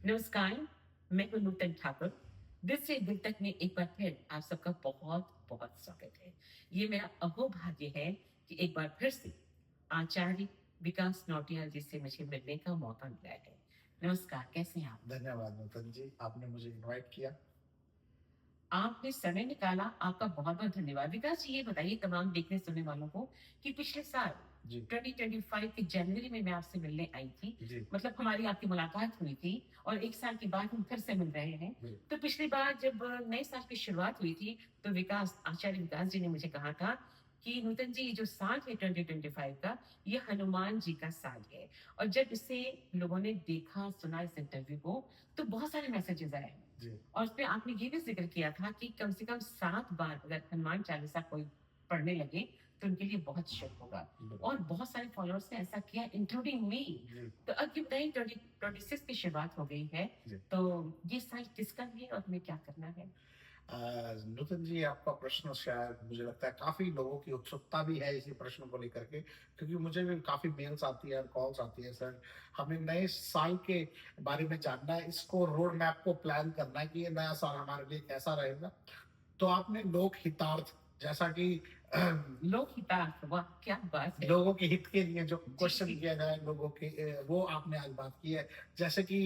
नमस्कार, मैं हूँ नूतन ठाकुर। दिल से दिल तक में एक बार फिर आप सबका बहुत-बहुत स्वागत है। ये मेरा अहोभाग्य है कि एक बार फिर से आचार्य विकास नौटियाल जी से मुझे मिलने का मौका मिला है। नमस्कार, कैसे हैं आप? धन्यवाद नूतन जी, आपने मुझे इनवाइट किया। आपने समय निकाला, आपका बहुत-बहुत धन्यवाद। विकास जी, ये बताइए तमाम देखने सुनने वालों को कि पिछले साल जी, 2025 के जनवरी में मैं आपसे मिलने आई थी। जी, मतलब हमारी आपकी मुलाकात हुई थी और 1 साल के बाद हम फिर से मिल रहे हैं। जी, तो पिछली बार जब नए साल की शुरुआत हुई थी, तो आचार्य विकास जी ने मुझे कहा था कि नूतन जी, ये जो साल है 2025 का, ये हनुमान जी का साल है। और जब इसे लोगों ने देखा, सुना इस इंटरव्यू को, तो बहुत सारे मैसेजेस आए। जी, और उसपे आपने ये भी ज़िक्र किया था कि कम से कम 7 बार अगर हनुमान चालीसा कोई पढ़ने लगे, तो उनके लिए बहुत शुभ होगा। और बिल्कुल। बहुत सारे फॉलोअर्स ने ऐसा किया इंक्लूडिंग मी। जी, तो अब ये बताइए 2026 की शुरुआत हो गई है, जी। तो ये साल किसका है और हमें क्या करना है? अ, नूतन जी, आपका प्रश्न शायद मुझे लगता है काफ़ी लोगों की उत्सुकता भी है इसी प्रश्न को लेकर के, क्योंकि मुझे भी काफ़ी मेल्स आती है और कॉल्स आती है, सर हमें नए साल के बारे में जानना है, इसको रोड मैप को प्लान करना है कि ये नया साल हमारे लिए कैसा रहेगा। तो आपने लोक हितार्थ, जैसा कि लोकहितार्थ, वाह! क्या बात है। लोगों के हित के लिए जो जी, क्वेश्चन जी। किया जाए लोगों के, वो आपने आज बात की है। जैसे कि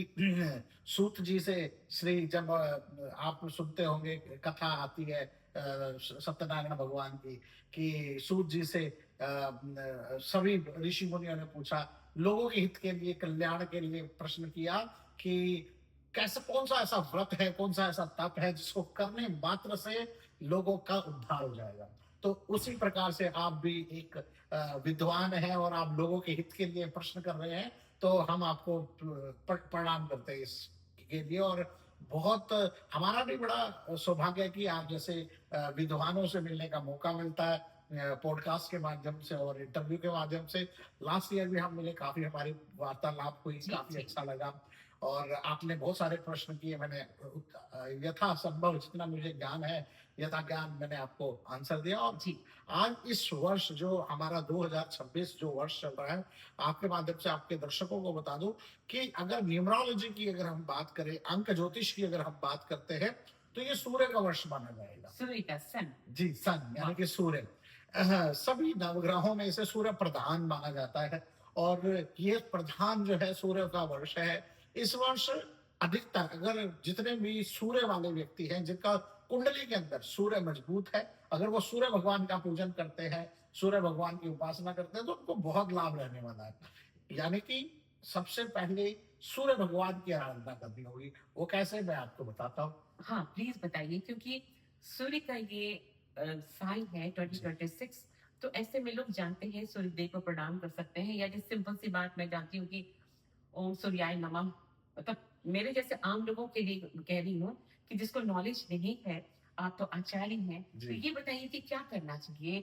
सूत जी से श्री जब आप सुनते होंगे कथा आती है सत्यनारायण भगवान की, कि सूत जी से सभी ऋषि मुनियों ने पूछा, लोगों के हित के लिए, कल्याण के लिए प्रश्न किया कि कैसे, कौन सा ऐसा व्रत है, कौन सा ऐसा तप है जिसको करने मात्र से लोगों का उद्धार हो जाएगा। तो उसी प्रकार से आप भी एक विद्वान हैं और आप लोगों के हित के लिए प्रश्न कर रहे हैं, तो हम आपको प्रणाम करते हैं इसके लिए। और बहुत हमारा भी बड़ा सौभाग्य है कि आप जैसे विद्वानों से मिलने का मौका मिलता है पॉडकास्ट के माध्यम से और इंटरव्यू के माध्यम से। लास्ट ईयर भी हम मिले, काफी हमारी वार्तालाप हुई, जी, काफी जी। अच्छा लगा। और आपने बहुत सारे प्रश्न किए, मैंने यथासंभव जितना मुझे ज्ञान है, यथा ज्ञान मैंने आपको आंसर दिया। और जी। आज इस वर्ष जो हमारा 2026 जो वर्ष चल रहा है, आपके माध्यम से आपके दर्शकों को बता दूं कि अगर न्यूमरोलॉजी की अगर हम बात करें, अंक ज्योतिष की अगर हम बात करते हैं, तो ये सूर्य का वर्ष माना जाएगा। सूर्य का सन। जी, सन यानी वाह! कि सूर्य। सभी नवग्रहों में से सूर्य प्रधान माना जाता है और ये प्रधान जो है सूर्य का वर्ष है। इस वर्ष अधिकतर अगर जितने भी सूर्य वाले व्यक्ति हैं, जिनका कुंडली के अंदर सूर्य मजबूत है, अगर वो सूर्य भगवान का पूजन करते हैं, सूर्य भगवान की उपासना करते हैं, तो उनको बहुत लाभ रहने वाला है। यानी कि सबसे पहले सूर्य भगवान की आराधना करनी होगी। वो कैसे, मैं आपको बताता हूँ। हाँ, प्लीज़ बताइए क्योंकि सूर्य का ये साल है जी, 2026। तो ऐसे में लोग जानते हैं सूर्य देव को प्रणाम कर सकते हैं या जो सिंपल सी बात मैं जानती हूँ कि ओम सूर्याय नमः। मतलब मेरे जैसे आम लोगों के लिए कह रही हूँ कि जिसको नॉलेज नहीं है, आप तो आचार्य हैं, तो जी। ये बताइए कि क्या करना चाहिए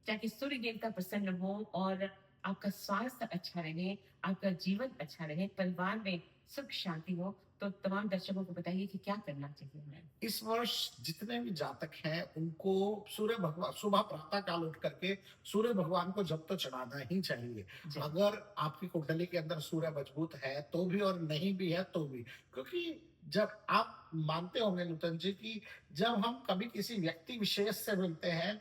ताकि सूर्य देवता प्रसन्न हो और आपका स्वास्थ्य अच्छा रहे, आपका जीवन अच्छा रहे, परिवार में सुख शांति हो? तो तमाम दर्शकों को बताइए कि क्या करना चाहिए हमें? इस वर्ष जितने भी जातक हैं उनको सूर्य भगवान सुबह प्रातः काल उठ करके सूर्य भगवान को जब तो चढ़ाना ही चाहिए। ज़रूर। अगर आपकी कुंडली के अंदर सूर्य मजबूत है तो भी और नहीं भी है तो भी, क्योंकि जब आप मानते होंगे नूतन जी कि जब हम कभी किसी व्यक्ति विशेष से मिलते हैं,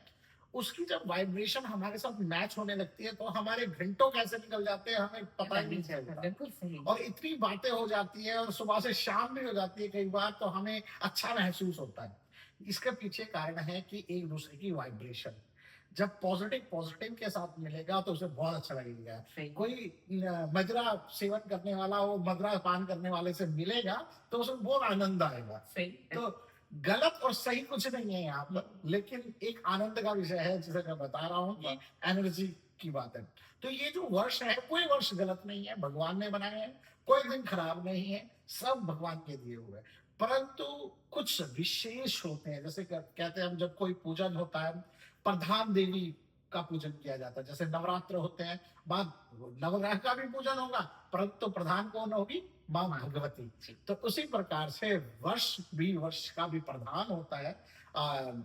उसकी जब वाइब्रेशन हमारे साथ मैच होने लगती है, तो हमारे घंटों कैसे निकल जाते हैं हमें पता पता ही नहीं नहीं चलता, चलता। बिल्कुल सही। और इतनी बातें हो जाती है और सुबह से शाम भी हो जाती है कई बार, तो हमें अच्छा महसूस होता है। इसके पीछे कारण है कि एक दूसरे की वाइब्रेशन, जब पॉजिटिव पॉजिटिव के साथ मिलेगा तो उसे बहुत अच्छा लगेगा। सही है। कोई मदिरा सेवन करने वाला वो मदिरा पान करने वाले से मिलेगा, तो उसे बहुत आनंद आएगा। सही है। तो गलत और सही कुछ नहीं है यहाँ हुँ, पर, लेकिन एक आनंद का विषय है जिसे मैं बता रहा हूँ कि वाह! एनर्जी की बात है। तो ये जो वर्ष है, कोई वर्ष गलत नहीं है, भगवान ने बनाए हैं, कोई दिन खराब नहीं है, सब भगवान के दिए हुए हैं। परंतु कुछ विशेष होते हैं, जैसे कहते हैं हम जब कोई पूजन होता है, प्रधान देवी का पूजन किया जाता है, जैसे नवरात्र होते हैं, बाद नवग्रह का भी पूजन होगा, परंतु प्रधान कौन होगी, माँ माँ भगवती। जी। तो उसी प्रकार से वर्ष का भी प्रधान होता है।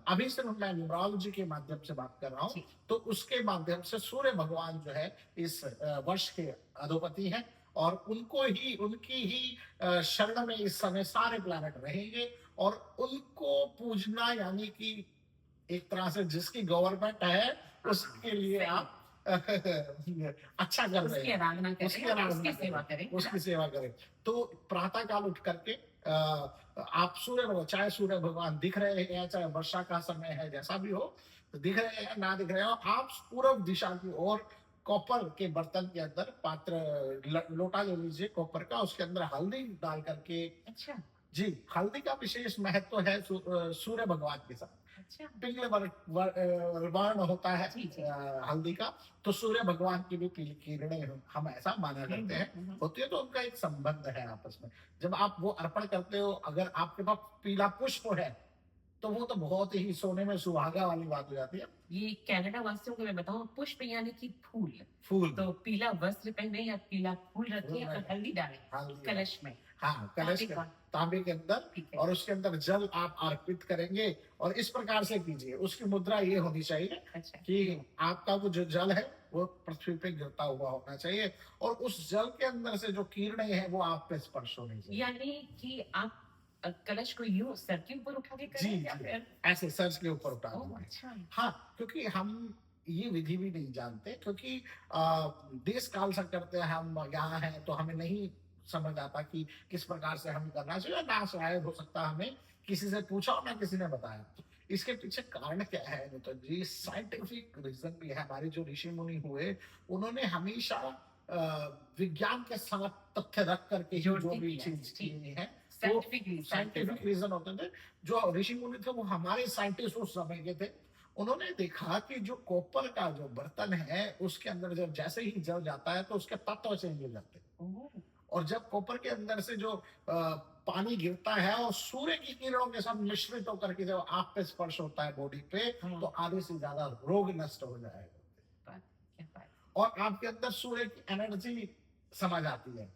अभी सिर्फ मैं न्यूमरोलॉजी के माध्यम से बात कर रहा हूँ, जी। तो उसके माध्यम से सूर्य भगवान जो है इस वर्ष के अधिपति हैं। और उनकी ही शरण में इस समय सारे प्लैनेट रहेंगे, और उनको पूजना यानी कि एक तरह से जिसकी गवर्नमेंट है हाँ, उसके लिए सही। आप अच्छा कर रहे उसकी हैं, आराधना करें उसकी और आराधना उसकी सेवा करें, करें। उसकी सेवा करें। तो प्रातः काल उठ करके आप सूर्य भगवान, चाहे सूर्य भगवान दिख रहे हैं, चाहे वर्षा का समय है, जैसा भी हो, दिख रहे हैं ना दिख रहे हो, आप पूर्व दिशा की ओर कॉपर के बर्तन के अंदर लोटा ले लीजिए कॉपर का, उसके अंदर हल्दी डाल करके। अच्छा, जी, हल्दी का विशेष महत्व है सूर्य भगवान के साथ। अच्छा। पिंगल वर्ण होता है जी, जी। हल्दी का, तो सूर्य भगवान की भी पीली किरणें हम ऐसा माना हुँ, करते हुँ, हैं, हुँ, हुँ। होती है, तो उनका एक संबंध है आपस में। जब आप वो अर्पण करते हो, अगर आपके पास पीला पुष्प है, तो वो तो बहुत ही सोने में सुहागा वाली बात हो जाती है। ये कनाडा वासियों को मैं बताऊँ, पुष्प यानी कि फूल। फूल, तो पीला वस्त्र पहने या पीला फूल फूल रखें और में हल्दी डालें हल्दी है। कलश में। हाँ, कलश तांबे के का, तांबे के अंदर, ठीक है। और उसके अंदर जल आप अर्पित करेंगे, और इस प्रकार से कीजिए। उसकी मुद्रा ये होनी चाहिए अच्छा। कि आपका वो जो जल है वो पृथ्वी पे गिरता हुआ होना चाहिए, और उस जल के अंदर से जो किरणें हैं वो आप पे स्पर्श होनी चाहिए। यानी कि आप कलश को यूँ सर के ऊपर उठा के जी, करें या जी, फिर ऐसे सर्च के ऊपर उठा ओह! दीजिए। अच्छा। हाँ, क्योंकि हम ये विधि भी नहीं जानते, क्योंकि देश काल से करते हैं, हम यहाँ हैं तो हमें नहीं समझ आता कि किस प्रकार से हमें करना चाहिए, ना शायद हो सकता हमें किसी से पूछा और ना किसी ने बताया। इसके पीछे कारण क्या है अनुतन जी? साइंटिफिक रीज़न भी है। हमारे जो ऋषि मुनि हुए, उन्होंने हमेशा विज्ञान के साथ तथ्य रख करके ही जोड़ जो के भी किया है, चीज़ की ठीक। है, वो साइंटिफिक रीज़न के साइंटिफिक साथ। रीज़न होते थे। जो ऋषि मुनि थे वो हमारे साइंटिस्ट उस समय के थे। उन्होंने देखा कि जो कॉपर का जो बर्तन है, उसके अंदर जब जैसे ही जल जाता है तो उसके तत्व चेंज हो जाते हैं। ओह! और जब कॉपर के अंदर से जो पानी गिरता है और सूर्य की किरणों के साथ मिश्रित होकर के जब आप पे स्पर्श होता है बॉडी पे, हाँ, तो आधे से ज्यादा रोग नष्ट हो जाएगा, बात क्या बात। और आपके अंदर सूर्य की एनर्जी समा जाती है।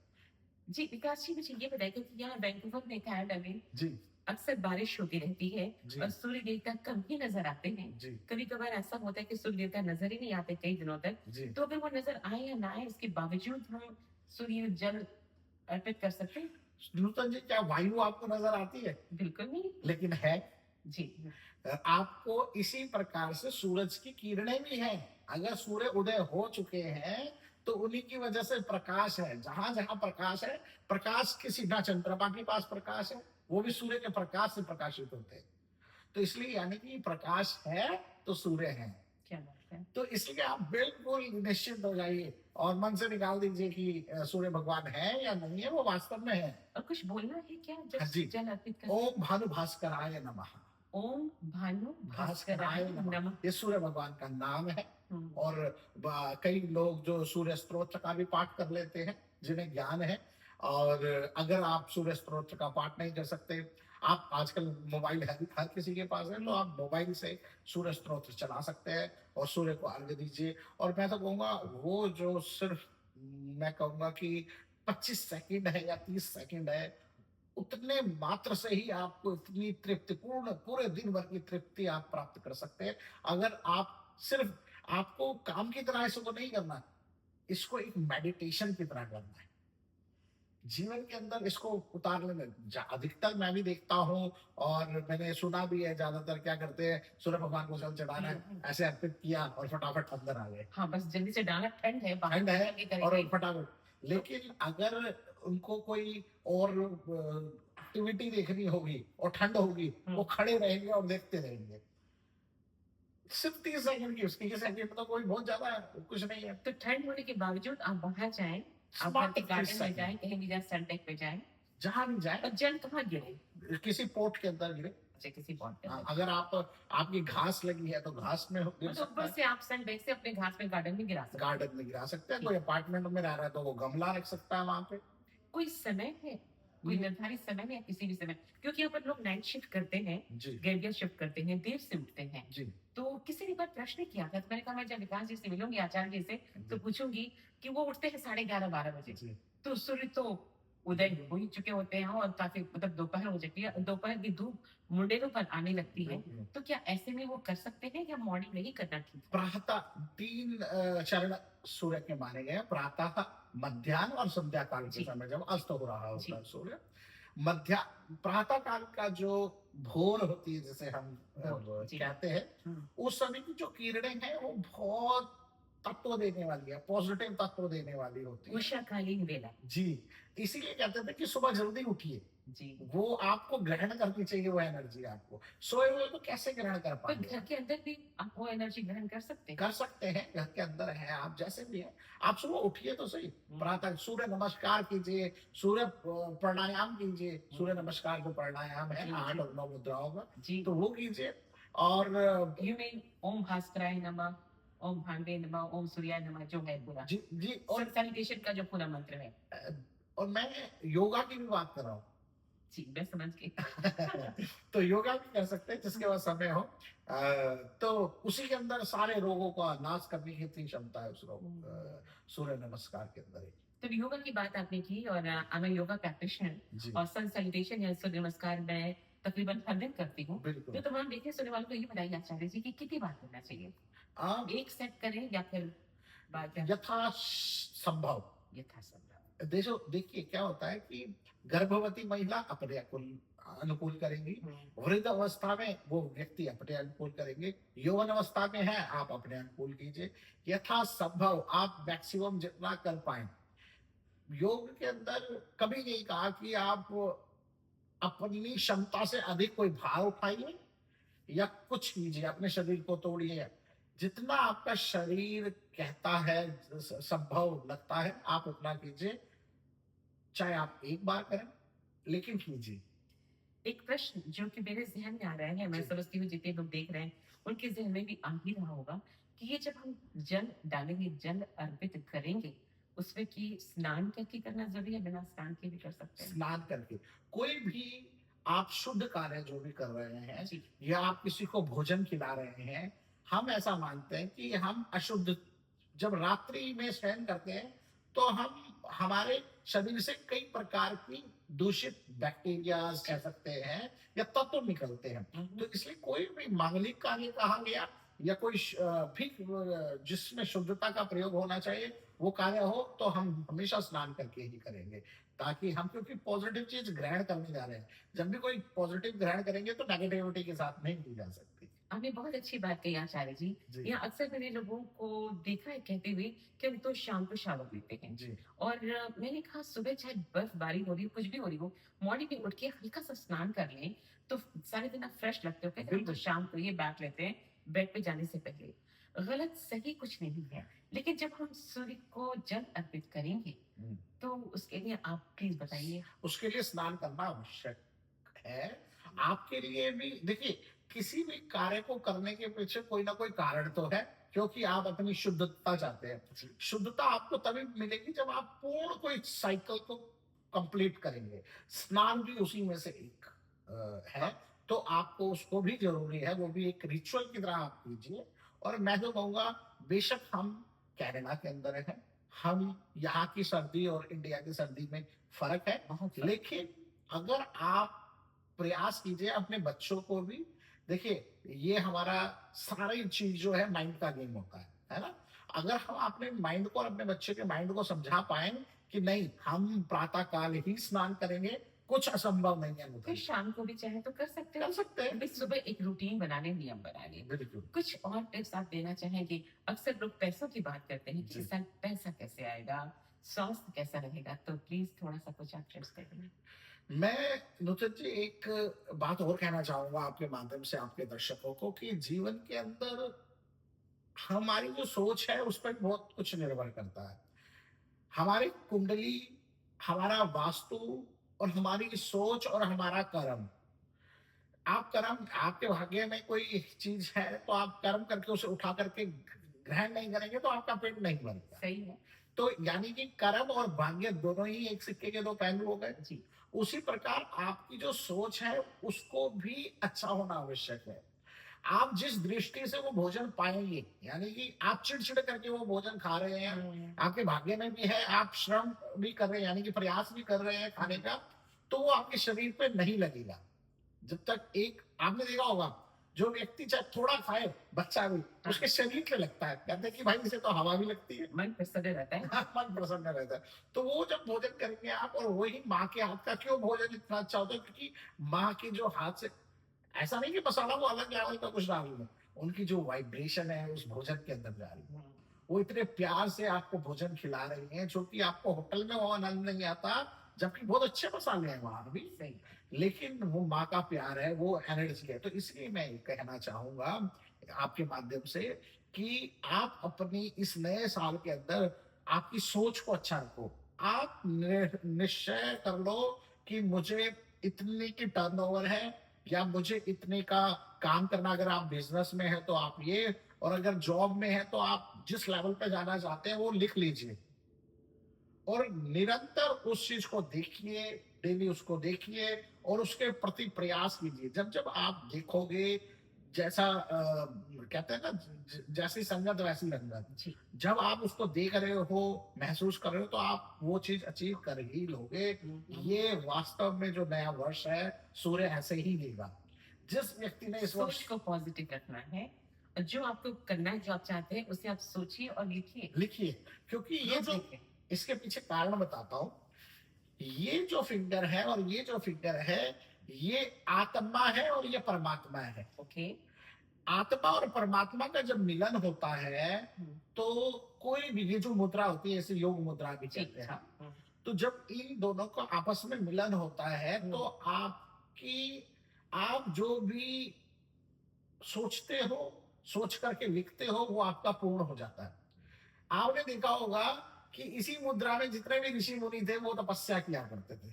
जी, विकास जी मुझे ये बताइए क्योंकि यहाँ वैंकूवर में कनाडा में जी, अक्सर बारिश होती रहती है जी, और सूर्य देवता कम ही नज़र आते हैं। जी, कभी-कभार ऐसा होता है कि सूर्य देवता नज़र ही नहीं आते कई दिनों तक। जी। तो अगर वो नज़र आए या ना आए उसके बावजूद हम सूर्य जल अर्पित कर सकते हैं? नूतन जी, क्या वायु आपको नजर आती है? बिल्कुल नहीं। लेकिन है। जी। आपको इसी प्रकार से सूरज की किरणें भी हैं। अगर सूर्य उदय हो चुके हैं, तो उन्हीं की वजह से प्रकाश है। जहां जहां प्रकाश है, प्रकाश किसी, ना चंद्रमा के पास प्रकाश है, वो भी सूर्य के प्रकाश से प्रकाशित होते हैं। तो इसलिए यानी कि प्रकाश है तो सूर्य है। क्या बात है। तो इसलिए आप बिल्कुल निश्चिंत हो जाइए, और मन से निकाल दीजिए कि सूर्य भगवान है या नहीं है, वो वास्तव में है। और कुछ बोलना है क्या जब हाँ जी। जल अर्पित करते ओम हैं? भानु भास्कराय नमः। ओम भानु भास्कराय भास्कराय नमः, नमः। ये सूर्य भगवान का नाम है। हुँ। और कई लोग जो सूर्य स्तोत्र का भी पाठ कर लेते हैं, जिन्हें ज्ञान है। और अगर आप सूर्य स्तोत्र का पाठ नहीं कर सकते, आप आजकल मोबाइल है, हर किसी के पास है, तो आप मोबाइल से सूर्य स्तोत्र चला सकते हैं और सूर्य को अर्घ्य दीजिए। और मैं तो कहूंगा, वो जो सिर्फ, मैं कहूंगा कि 25 सेकंड है या 30 सेकंड है, उतने मात्र से ही आपको इतनी तृप्तिपूर्ण पूरे दिन भर की तृप्ति आप प्राप्त कर सकते हैं। अगर आप सिर्फ, आपको काम की तरह इसको नहीं करना, इसको एक मेडिटेशन की तरह करना है। जीवन के अंदर इसको उतारने में अधिकतर मैं भी देखता हूँ, और मैंने सुना भी है, ज्यादातर क्या करते हैं, सूर्य भगवान को जल चढ़ाना है, ऐसे अर्पित किया और फटाफट अंदर आ गए। हाँ, बस जल्दी से डालना, ठंड है, बाहर ठंड है निकल के और करेंगे। फटाफट। लेकिन अगर उनको कोई और एक्टिविटी देखनी होगी और ठंड होगी, वो हुँ। खड़े रहेंगे और देखते रहेंगे। सिर्फ 30 सेकंड की, उसकी सेकंड तो कोई बहुत ज्यादा कुछ नहीं है। तो ठंड होने के बावजूद आप बाहर जाएँ, आप घर स्मार्ट के 30 गार्डन में जाएँ, सेकंड, कहीं भी जाएँ, सनडेक पे जाएँ जहां भी जाए, और जल कहाँ गिरे? किसी पोर्ट के अंदर गिरे। अच्छा, किसी पॉट के हाँ, अंदर। अगर आपकी घास लगी है तो घास में गिर मतलब सकता ऊपर है, से आप सनडेक से अपने घास में गार्डन में गिरा सकते हैं। गार्डन में गिरा सकते हैं। ठीक। कोई अपार्टमेंट में रह रहा है तो वो गमला रख सकता है वहां पे। कोई समय है? कोई निर्धारित समय है या किसी भी समय? क्योंकि अपन लोग नाइट शिफ्ट करते हैं, जी, गैरियर शिफ्ट करते हैं, देर से उठते हैं। जी, तो किसी ने एक बार प्रश्न किया था, तो मैंने कहा मैं जब विकास जी से मिलूँगी, आचार्य जी से, तो जी, पूछूँगी कि वो उठते हैं 11:30-12 बजे। जी, तो सूर्य तो उदय हो ही चुके होते हैं और काफ़ी मतलब दोपहर हो चुकी है, दोपहर की धूप मुंडेरों पर आने लगती है। बिल्कुल। तो क्या ऐसे में वो कर सकते हैं या मॉर्निंग में ही करना ठीक है? प्रातः 3 चरण सूर्य के माने गए हैं। प्रातः, मध्याह्न और संध्या काल के जी, समय जब अस्त हो रहा होता जी। है सूर्य, मध्या प्रातः काल का जो भोर होती है जिसे हम भोर, जी। कहते हैं, हुँ, उस समय की जो किरणें हैं वो बहुत तत्व देने वाली है, पॉजिटिव तत्व देने वाली होती है। उषाकालीन बेला। जी, इसीलिए कहते थे कि सुबह जल्दी उठिए। जी। वो आपको ग्रहण करनी चाहिए वो एनर्जी आपको। सोए हुए तो कैसे ग्रहण कर पर पाएँगे घर आप? के अंदर भी आप वो एनर्जी ग्रहण कर सकते हैं। कर सकते हैं, घर के अंदर हैं, आप जैसे भी हैं। आप सुबह उठिए तो सही, हुँ, प्रातः सूर्य नमस्कार कीजिए, सूर्य प्राणायाम कीजिए। सूर्य हुँ। नमस्कार जो प्राणायाम है जी, 8 जी, और 9 मुद्राओं का, जी। तो वो कीजिए। और यू मीन ओम भास्कराय नमः, ओम भांबे नमः, ओम सूर्याय नमः जो है पूरा। जी, जी। सन सैल्यूटेशन का जो पूरा मंत्र है। अ, और मैं योगा की भी बात कर रहा हूँ। जी, मैं समझ गई। तो योगा भी कर सकते हैं जिसके पास समय हो। तो उसी के अंदर सारे रोगों का नाश करने की इतनी क्षमता है उस हुँ। सूर्य नमस्कार के अंदर ही। तो योगा की बात आपने की और I am a yoga practitioner जी, और सन सैल्यूटेशन या सूर्य नमस्कार मैं तकरीबन हर दिन करती हूँ। बिल्कुल। तो तमाम देखिए सुनने वालों को ये बताइए आचार्य जी कि कितनी बार करना चाहिए? आप एक सेट करें या फिर बार क्या संभव यथासंभव? देखिए क्या होता है कि गर्भवती महिला अपने अनुकूल करेंगी, हुँ, वृद्ध अवस्था में वो व्यक्ति अपने अनुकूल करेंगे, यौवन अवस्था में है आप अपने अनुकूल कीजिए। यथा संभव आप मैक्सिमम जितना कर पाए। योग के अंदर कभी नहीं कहा कि आप अपनी क्षमता से अधिक कोई भार उठाइए या कुछ कीजिए, अपने शरीर को तोड़िए। जितना आपका शरीर कहता है, संभव लगता है, आप उतना कीजिए। चाहे आप एक बार करें, लेकिन कीजिए। एक प्रश्न जो कि मेरे ज़हन में आ रहा है, मैं जी, समझती हूँ जितने लोग देख रहे हैं, उनके ज़हन में भी आ ही रहा होगा कि ये जब हम जल डालेंगे, जल अर्पित करेंगे, उसमें कि स्नान करके करना ज़रूरी है, बिना स्नान के भी कर सकते हैं? स्नान करके। कोई भी आप शुद्ध कार्य जो भी कर रहे हैं जी, या आप किसी को भोजन खिला रहे हैं, हम ऐसा मानते हैं कि हम अशुद्ध जब रात्रि में शयन करते हैं, तो हम हमारे शरीर से कई प्रकार की दूषित बैक्टीरियाज कह सकते हैं या तत्व निकलते हैं। हुँ, तो हुँ। इसलिए कोई भी मांगलिक कार्य कहा गया या कोई भी जिसमें शुद्धता का प्रयोग होना चाहिए, वो कार्य हो तो हम हमेशा स्नान करके ही करेंगे। ताकि हम क्योंकि पॉजिटिव चीज़ ग्रहण करने जा रहे हैं। जब भी कोई पॉजिटिव ग्रहण करेंगे तो नेगेटिविटी के साथ नहीं की जा सकती। आपने बहुत अच्छी बात कही आचार्य जी। जी, या अक्सर मैंने लोगों को देखा है कहते हुए कि हम तो शाम को शावर लेते हैं जी, और मैंने कहा सुबह चाहे बर्फबारी हो रही हो, कुछ भी हो रही हो, मॉर्निंग में उठ के हल्का सा स्नान कर लें, तो सारे दिन आप फ्रेश लगते हो। कहते हैं हम तो बिल्कुल। शाम को ये बैठ लेते हैं बेड पे जाने से पहले। गलत सही कुछ नहीं है, लेकिन जब हम सूर्य को जल अर्पित करेंगे, हुँ। तो उसके लिए आप प्लीज़ बताइए? उसके लिए स्नान करना आवश्यक है। आपके लिए भी देखिए, किसी भी कार्य को करने के पीछे कोई ना कोई कारण तो है, क्योंकि आप अपनी शुद्धता चाहते हैं। जी, शुद्धता आपको तभी मिलेगी जब आप पूर्ण कोई साइकिल को कंप्लीट करेंगे। स्नान भी उसी में से एक है, तो आपको उसको भी ज़रूरी है, वो भी एक रिचुअल की तरह आप कीजिए। और मैं तो कहूँगा बेशक हम कनाडा के अंदर हैं, हम यहाँ की सर्दी और इंडिया की सर्दी में फ़र्क है। बहुत फ़र्क लेकिन अगर आप प्रयास कीजिए अपने बच्चों को भी देखिए, ये हमारा सारी चीज़ जो है माइंड का गेम होता है ना? अगर हम अपने माइंड को और अपने बच्चे के माइंड को समझा पाएँ कि नहीं, हम प्रातः काल ही स्नान करेंगे, कुछ असंभव नहीं है फिर मुझे। शाम को भी चाहे तो कर सकते कर हैं। सकते हैं। लेकिन सुबह एक रूटीन बना लें, नियम बना लें। बिल्कुल। कुछ और टिप्स आप देना चाहेंगे? अक्सर लोग पैसों की बात करते हैं कि जी। इस साल पैसा कैसे आएगा? स्वास्थ्य कैसा रहेगा? तो प्लीज़ थोड़ा-सा कुछ आप टिप्स दे दें। मैं नुतन जी एक बात और कहना चाहूँगा आपके माध्यम से आपके दर्शकों को कि जीवन के अंदर हमारी जो सोच है उस पर बहुत कुछ निर्भर करता है। हमारी कुंडली, हमारा वास्तु और हमारी सोच और हमारा कर्म। आप कर्म आपके भाग्य में कोई चीज़ है तो आप कर्म करके उसे उठा करके ग्रहण नहीं करेंगे तो आपका पेट नहीं भरेगा। सही है। तो यानी कि कर्म और भाग्य दोनों ही एक सिक्के के दो पहलू हो गए। जी, उसी प्रकार आपकी जो सोच है उसको भी अच्छा होना आवश्यक है। आप जिस दृष्टि से वो भोजन पाएँगे, यानी कि आप चिढ़-चिढ़ करके वो भोजन खा रहे हैं, हुँ, आपके भाग्य में भी है, आप श्रम भी कर रहे हैं, यानी कि प्रयास भी कर रहे हैं खाने हुँ, का, तो वो आपके शरीर पे नहीं लगेगा। जब तक एक आपने देखा होगा, जो व्यक्ति चाहे थोड़ा खाए, बच्चा भी, उसके शरीर पे लगता है, कहते हैं कि भाई इसे तो हवा भी लगती है। मन प्रसन्न रहता है। मन प्रसन्न रहता है। तो वो जब भोजन करेंगे आप, और वही माँ के हाथ का, क्यों भोजन इतना अच्छा होता है, क्योंकि माँ की जो हाथ से, ऐसा नहीं कि मसाला वो अलग लेवल का कुछ डाल दें, उनकी जो वाइब्रेशन है उस भोजन के अंदर जा रही है, वो इतने प्यार से आपको भोजन खिला रही हैं, जो कि आपको होटल में वो आनंद नहीं आता, जबकि बहुत अच्छे मसाले हैं वहां भी, सही। लेकिन वो माँ का प्यार है, वो एनर्जी है। तो इसलिए मैं ये कहना चाहूंगा आपके माध्यम से कि आप अपनी इस नए साल के अंदर आपकी सोच को अच्छा रखो। आप निश्चय कर लो कि मुझे इतने की टर्नओवर है, या मुझे इतने का काम करना, अगर आप बिजनेस में है तो आप ये, और अगर जॉब में है तो आप जिस लेवल पे जाना चाहते हैं वो लिख लीजिए, और निरंतर उस चीज को देखिए, डेली उसको देखिए, और उसके प्रति प्रयास कीजिए। जब जब आप देखोगे, जैसा कहते हैं ना, जैसी संगत वैसी रंगत, जी। जब आप उसको देख रहे हो, महसूस कर रहे हो, तो आप वो चीज अचीव कर ही लोगे। ये वास्तव में जो नया वर्ष है, सूर्य ऐसे ही देगा। जिस व्यक्ति ने इस सोच वर्ष को पॉजिटिव रखना है, और जो आपको करना है, जो आप चाहते हैं, उसे आप सोचिए और लिखिए। लिखिए, क्योंकि ये रोज जो, लिखें। इसके पीछे कारण बताता हूँ। ये जो फिंगर है और ये जो फिंगर है, ये आत्मा है और ये परमात्मा है। ओके। आत्मा और परमात्मा का जब मिलन होता है, हम्म, तो कोई भी, ये जो मुद्रा होती है, इसे योग मुद्रा भी जी। कहते हैं, हाँ। तो जब इन दोनों का आपस में मिलन होता है, तो आपकी, आप जो भी सोचते हो, सोच करके लिखते हो, वो आपका पूर्ण हो जाता है। आपने देखा होगा कि इसी मुद्रा में जितने भी ऋषि मुनि थे, वो तपस्या किया करते थे।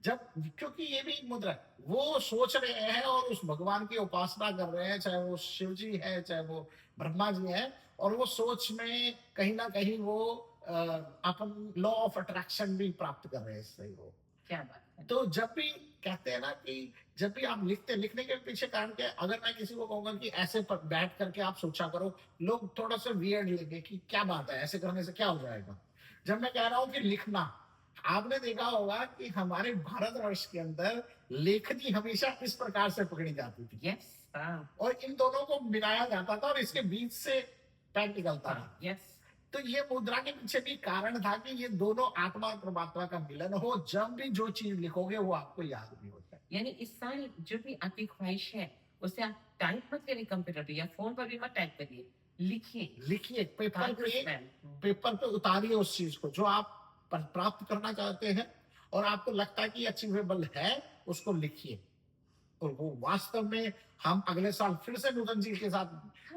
जब, क्योंकि ये भी एक मुद्रा है, वो सोच रहे हैं और उस भगवान की उपासना कर रहे हैं, चाहे वो शिव जी है, चाहे वो ब्रह्मा जी है, और वो सोच में कहीं ना कहीं वो अपन लॉ ऑफ अट्रैक्शन भी प्राप्त कर रहे हैं इससे वो। क्या बात है। तो जब भी कहते हैं ना कि जब भी आप लिखते, लिखने के पीछे कारण क्या है, अगर मैं किसी को कहूंगा कि ऐसे बैठ करके आप सोचा करो, लोग थोड़ा सा वियर्ड लेंगे कि क्या बात है, ऐसे करने से क्या हो जाएगा। जब मैं कह रहा हूं कि लिखना, आपने देखा होगा कि हमारे भारतवर्ष के अंदर लेखनी हमेशा इस प्रकार से पकड़ी जाती थी, यस। और इन दोनों को मिलाया जाता था, और इसके बीच से पेन निकलता था। यस। तो ये मुद्रा के पीछे भी कारण था कि ये दोनों आत्मा और परमात्मा का मिलन हो। जब भी जो चीज लिखोगे वो आपको याद भी होता है। यानी इस साल जो भी आपकी ख्वाहिश है, उसे आप टाइप मत करिए कंप्यूटर पे या फोन पर भी मत टाइप करिए, लिखिए। लिखिए पेपर पे, कागज पेन। पेपर पे उतारिए उस चीज को जो आप प्राप्त करना चाहते हैं, और आपको लगता है कि अचीवेबल है, उसको लिखिए। और वो वास्तव में, हम अगले साल फिर से नूतन जी के साथ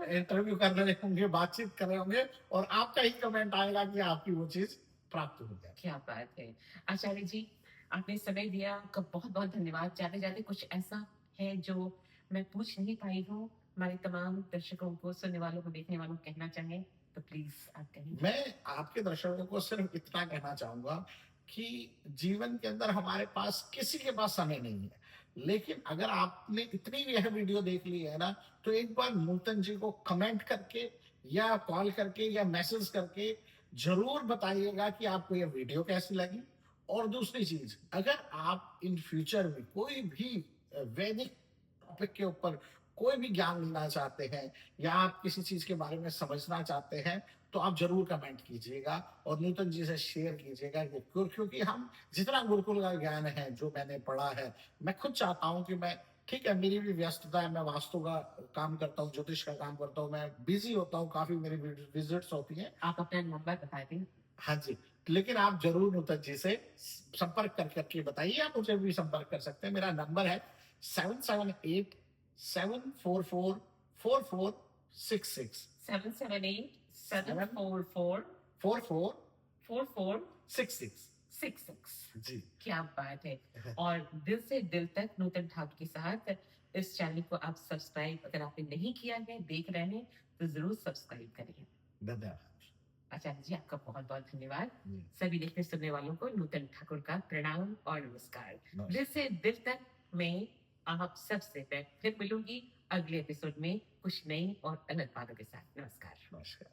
इंटरव्यू कर रहे होंगे, बातचीत कर रहे होंगे, और आपका ही कमेंट आएगा कि आपकी वो चीज प्राप्त हो जाए। क्या बात है। आचार्य जी, आपने समय दिया, आपका बहुत बहुत धन्यवाद। जाते जाते कुछ ऐसा है जो मैं पूछ नहीं पाई हूँ, हमारे तमाम दर्शकों को, सुनने वालों को, देखने वालों को कहना चाहें तो प्लीज आप कहें। मैं आपके दर्शकों को सिर्फ इतना कहना चाहूंगा कि जीवन के अंदर हमारे पास, किसी के पास समय नहीं है, लेकिन अगर आपने इतनी यह वीडियो देख ली है ना, तो एक बार नूतन जी को कमेंट करके, या कॉल करके, या मैसेज करके जरूर बताइएगा कि आपको यह वीडियो कैसी लगी। और दूसरी चीज, अगर आप इन फ्यूचर में कोई भी वैदिक टॉपिक के ऊपर कोई भी ज्ञान लेना चाहते हैं, या आप किसी चीज के बारे में समझना चाहते हैं, तो आप जरूर कमेंट कीजिएगा और नूतन जी से शेयर कीजिएगा। क्योंकि हम जितना गुरुकुल का ज्ञान है, जो मैंने पढ़ा है, मैं खुद चाहता हूं कि मैं, ठीक है मेरी भी व्यस्तता है, मैं वास्तु का काम करता हूँ, ज्योतिष का काम करता हूँ, मैं बिजी होता हूँ, काफी मेरी विजिट्स होती हैं। आप अपना नंबर बता दें। हाँ जी, लेकिन आप जरूर नूतन जी से संपर्क करके बताइए। आप मुझे भी संपर्क कर सकते हैं। मेरा नंबर है 778-744-4466 778-744-4466। 4466 जी। क्या बात है। और दिल से दिल तक नूतन ठाकुर के साथ इस चैनल को आप सब्सक्राइब, अगर आपने नहीं किया है, देख रहे हैं, तो जरूर सब्सक्राइब करिए। धन्यवाद। आचार्य जी, आपका बहुत बहुत धन्यवाद। जी। सभी देखने सुनने वालों को नूतन ठाकुर का प्रणाम और नमस्कार। नमस्कार। दिल से दिल तक में आप सबसे मैं फिर मिलूंगी अगले एपिसोड में कुछ नई और अलग बातों के साथ। नमस्कार। नमस्कार।